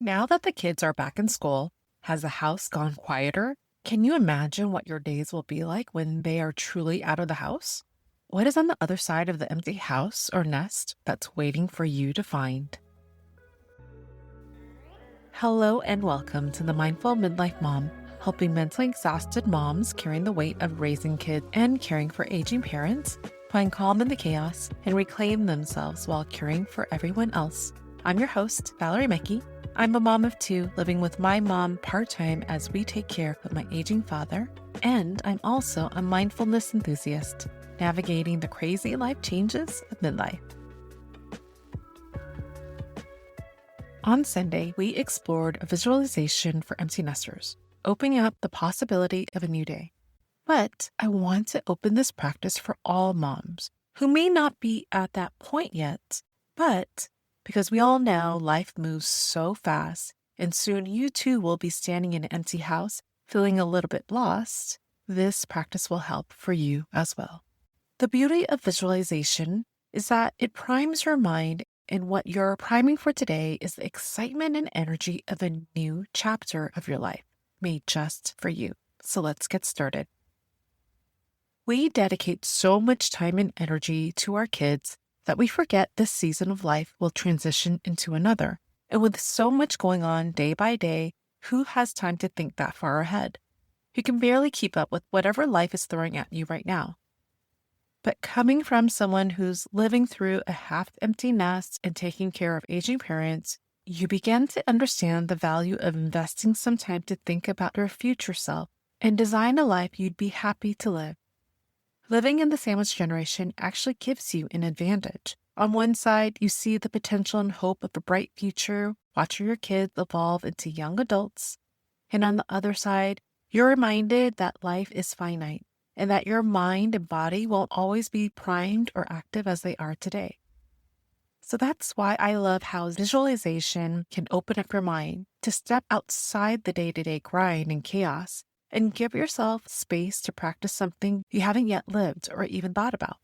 Now that the kids are back in school, has the house gone quieter? Can you imagine what your days will be like when they are truly out of the house? What is on the other side of the empty house or nest that's waiting for you to find? Hello and welcome to the Mindful Midlife Mom, helping mentally exhausted moms carrying the weight of raising kids and caring for aging parents find calm in the chaos and reclaim themselves while caring for everyone else. I'm your host, Valerie Mecki. I'm a mom of two living with my mom part-time as we take care of my aging father, and I'm also a mindfulness enthusiast, navigating the crazy life changes of midlife. On Sunday, we explored a visualization for empty nesters, opening up the possibility of a new day. But I want to open this practice for all moms who may not be at that point yet, but because we all know life moves so fast and soon you too will be standing in an empty house feeling a little bit lost, this practice will help for you as well. The beauty of visualization is that it primes your mind, and what you're priming for today is the excitement and energy of a new chapter of your life made just for you. So let's get started. We dedicate so much time and energy to our kids that we forget this season of life will transition into another. And with so much going on day by day, who has time to think that far ahead? You can barely keep up with whatever life is throwing at you right now. But coming from someone who's living through a half-empty nest and taking care of aging parents, you begin to understand the value of investing some time to think about your future self and design a life you'd be happy to live. Living in the sandwich generation actually gives you an advantage. On one side, you see the potential and hope of a bright future, watching your kids evolve into young adults. And on the other side, you're reminded that life is finite and that your mind and body won't always be primed or active as they are today. So that's why I love how visualization can open up your mind to step outside the day-to-day grind and chaos and give yourself space to practice something you haven't yet lived or even thought about.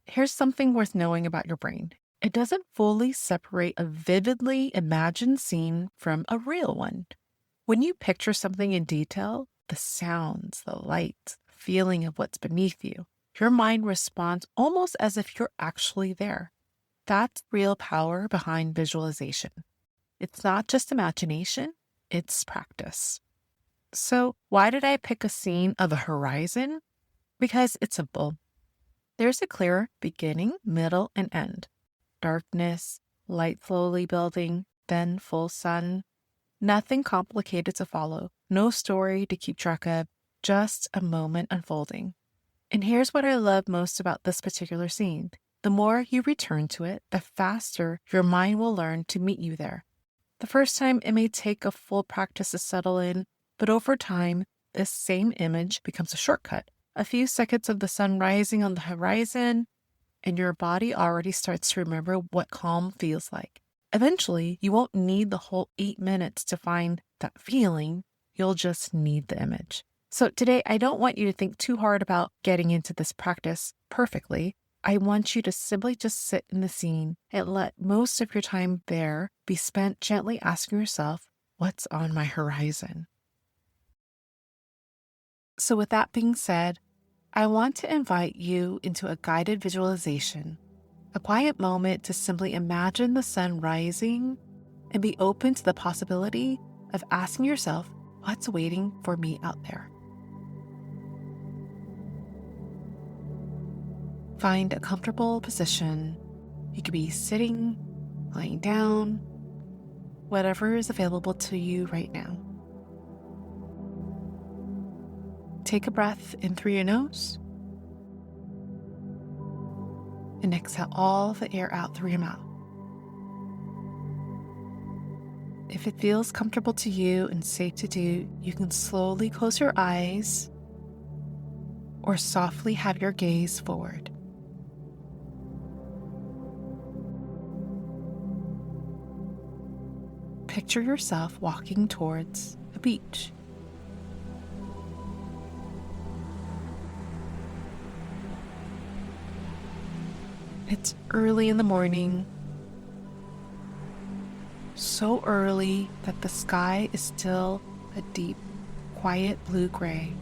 Here's something worth knowing about your brain. It doesn't fully separate a vividly imagined scene from a real one. When you picture something in detail, the sounds, the light, the feeling of what's beneath you, your mind responds almost as if you're actually there. That's real power behind visualization. It's not just imagination, it's practice. So why did I pick a scene of a horizon? Because it's simple. There's a clear beginning, middle, and end. Darkness, light slowly building, then full sun. Nothing complicated to follow, no story to keep track of, just a moment unfolding. And here's what I love most about this particular scene. The more you return to it, the faster your mind will learn to meet you there. The first time it may take a full practice to settle in, but over time, this same image becomes a shortcut. A few seconds of the sun rising on the horizon, and your body already starts to remember what calm feels like. Eventually, you won't need the whole 8 minutes to find that feeling. You'll just need the image. So today, I don't want you to think too hard about getting into this practice perfectly. I want you to simply just sit in the scene and let most of your time there be spent gently asking yourself, what's on my horizon? So with that being said, I want to invite you into a guided visualization, a quiet moment to simply imagine the sun rising and be open to the possibility of asking yourself, what's waiting for me out there? Find a comfortable position. You could be sitting, lying down, whatever is available to you right now. Take a breath in through your nose and exhale all the air out through your mouth. If it feels comfortable to you and safe to do, you can slowly close your eyes or softly have your gaze forward. Picture yourself walking towards a beach. It's early in the morning, so early that the sky is still a deep, quiet blue-gray.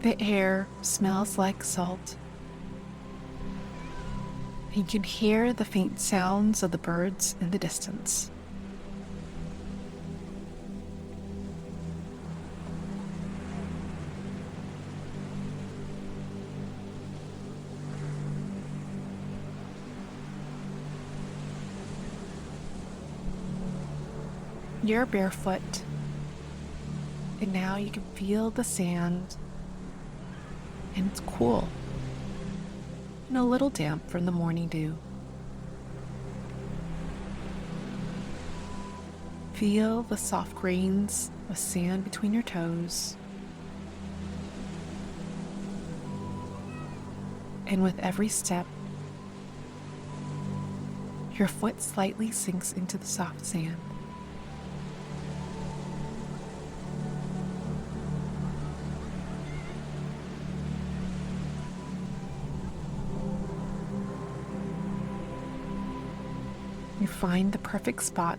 The air smells like salt. You can hear the faint sounds of the birds in the distance. You're barefoot, and now you can feel the sand, and it's cool and a little damp from the morning dew. Feel the soft grains of sand between your toes, and with every step, your foot slightly sinks into the soft sand. You find the perfect spot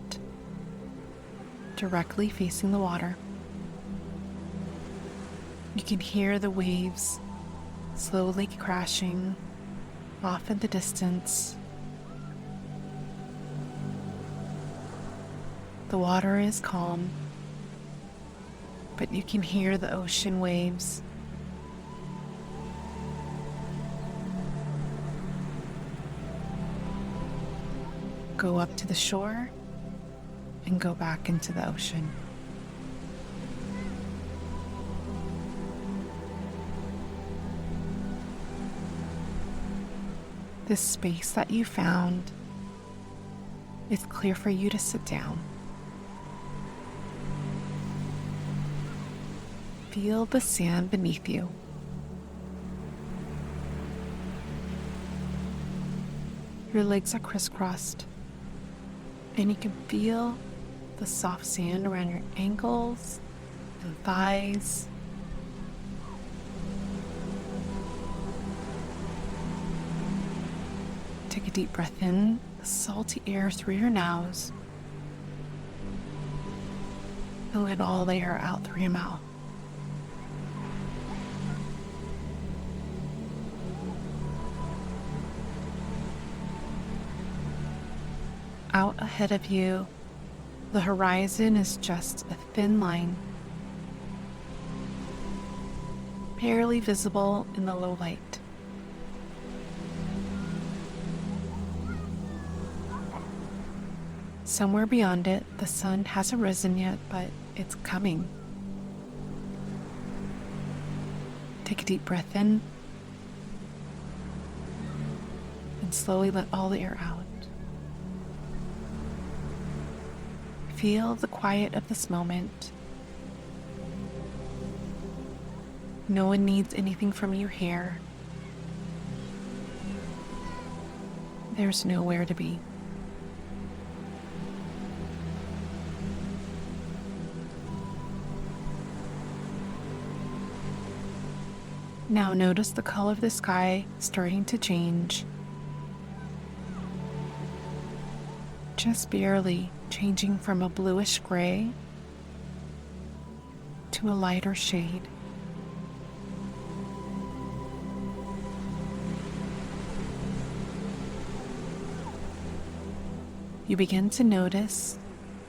directly facing the water. You can hear the waves slowly crashing off in the distance. The water is calm, but you can hear the ocean waves. Go up to the shore and go back into the ocean. This space that you found is clear for you to sit down. Feel the sand beneath you. Your legs are crisscrossed, and you can feel the soft sand around your ankles and thighs. Take a deep breath in, the salty air through your nose, and let all the air out through your mouth. Out ahead of you, the horizon is just a thin line, barely visible in the low light. Somewhere beyond it, the sun hasn't risen yet, but it's coming. Take a deep breath in and slowly let all the air out. Feel the quiet of this moment. No one needs anything from you here. There's nowhere to be. Now notice the color of the sky starting to change. Just barely changing from a bluish gray to a lighter shade. You begin to notice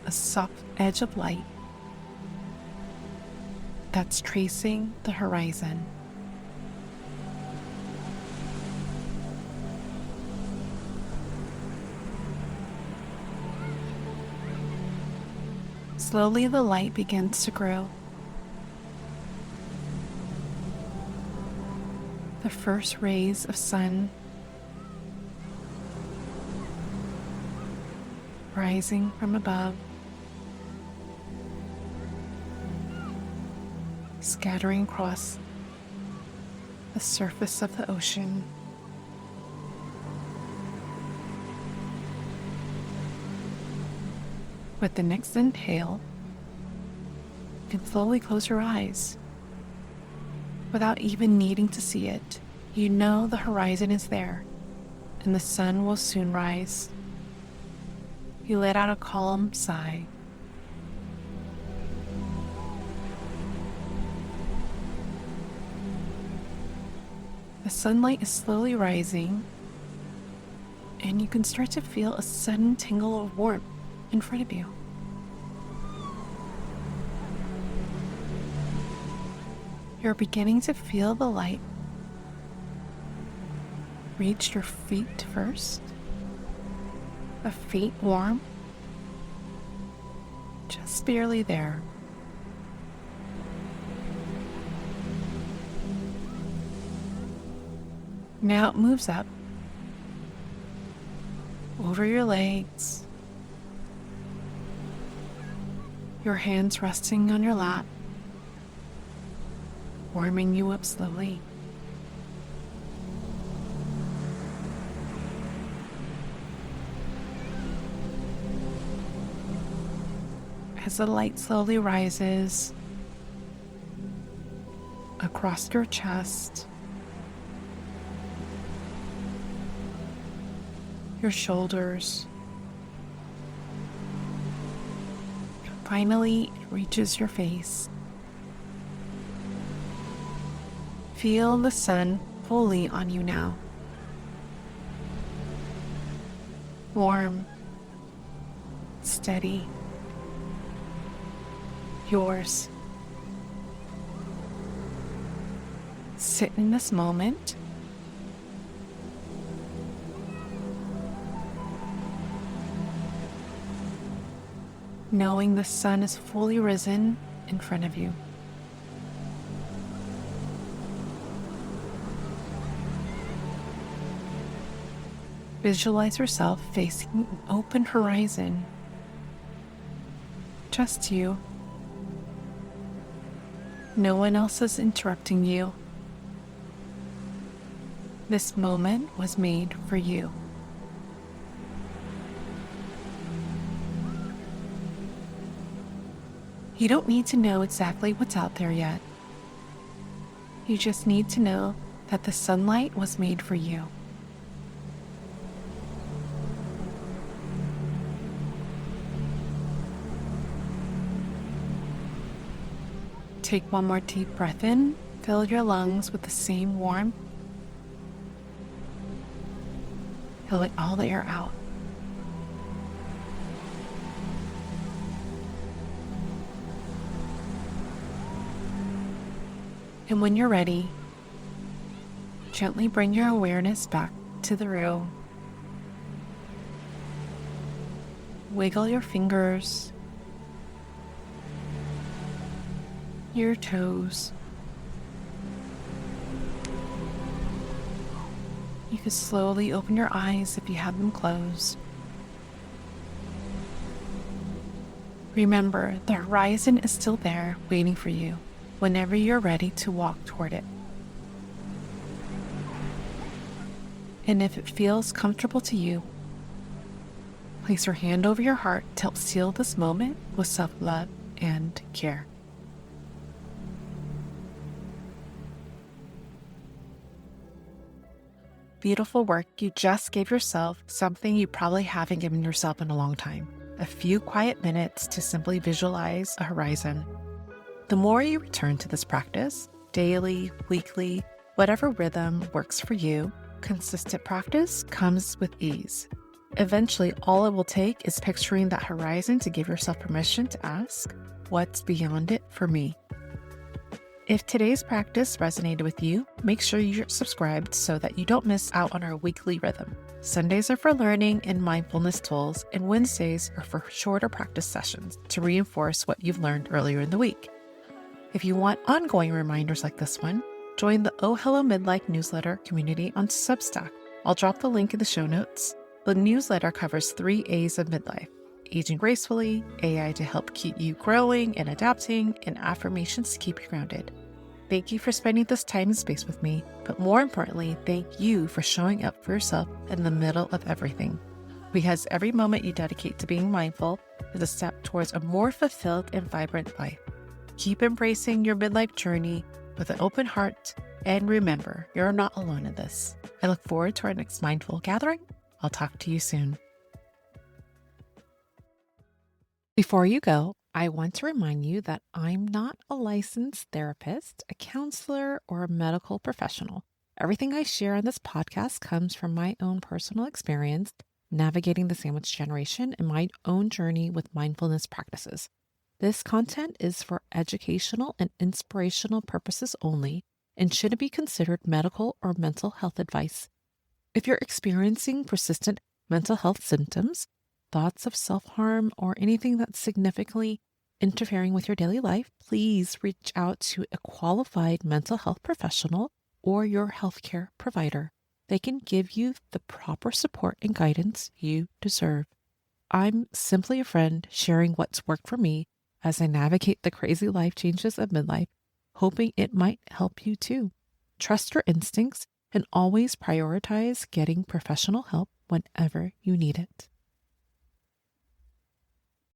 a soft edge of light that's tracing the horizon. Slowly the light begins to grow. The first rays of sun rising from above, scattering across the surface of the ocean. With the next inhale, you can slowly close your eyes, Without even needing to see it, you know the horizon is there and the sun will soon rise. You let out a calm sigh. The sunlight is slowly rising, and you can start to feel a sudden tingle of warmth in front of you. You're beginning to feel the light reach your feet first, a faint warmth, just barely there. Now it moves up over your legs, your hands resting on your lap, warming you up slowly. As the light slowly rises across your chest, your shoulders, finally it reaches your face. Feel the sun fully on you now. Warm, steady, yours. Sit in this moment. Knowing the sun is fully risen in front of you. Visualize yourself facing an open horizon. Just you. No one else is interrupting you. This moment was made for you. You don't need to know exactly what's out there yet. You just need to know that the sunlight was made for you. Take one more deep breath in. Fill your lungs with the same warmth. Let all the air out. And when you're ready, gently bring your awareness back to the room. Wiggle your fingers, your toes. You can slowly open your eyes if you have them closed. Remember, the horizon is still there, waiting for you whenever you're ready to walk toward it. And if it feels comfortable to you, place your hand over your heart to help seal this moment with self-love and care. Beautiful work. You just gave yourself something you probably haven't given yourself in a long time. A few quiet minutes to simply visualize a horizon. The more you return to this practice, daily, weekly, whatever rhythm works for you, consistent practice comes with ease. Eventually, all it will take is picturing that horizon to give yourself permission to ask, what's beyond it for me? If today's practice resonated with you, make sure you're subscribed so that you don't miss out on our weekly rhythm. Sundays are for learning and mindfulness tools, and Wednesdays are for shorter practice sessions to reinforce what you've learned earlier in the week. If you want ongoing reminders like this one, join the Oh Hello Midlife newsletter community on Substack. I'll drop the link in the show notes. The newsletter covers 3 A's of midlife: aging gracefully, AI to help keep you growing and adapting, and affirmations to keep you grounded. Thank you for spending this time and space with me, but more importantly, thank you for showing up for yourself in the middle of everything. Because every moment you dedicate to being mindful is a step towards a more fulfilled and vibrant life. Keep embracing your midlife journey, with an open heart. And remember, you're not alone in this. I look forward to our next mindful gathering. I'll talk to you soon. Before you go, I want to remind you that I'm not a licensed therapist, a counselor, or a medical professional. Everything I share on this podcast comes from my own personal experience navigating the sandwich generation and my own journey with mindfulness practices. This content is for educational and inspirational purposes only and shouldn't be considered medical or mental health advice. If you're experiencing persistent mental health symptoms, thoughts of self-harm, or anything that's significantly interfering with your daily life, please reach out to a qualified mental health professional or your healthcare provider. They can give you the proper support and guidance you deserve. I'm simply a friend sharing what's worked for me as I navigate the crazy life changes of midlife, hoping it might help you too. Trust your instincts and always prioritize getting professional help whenever you need it.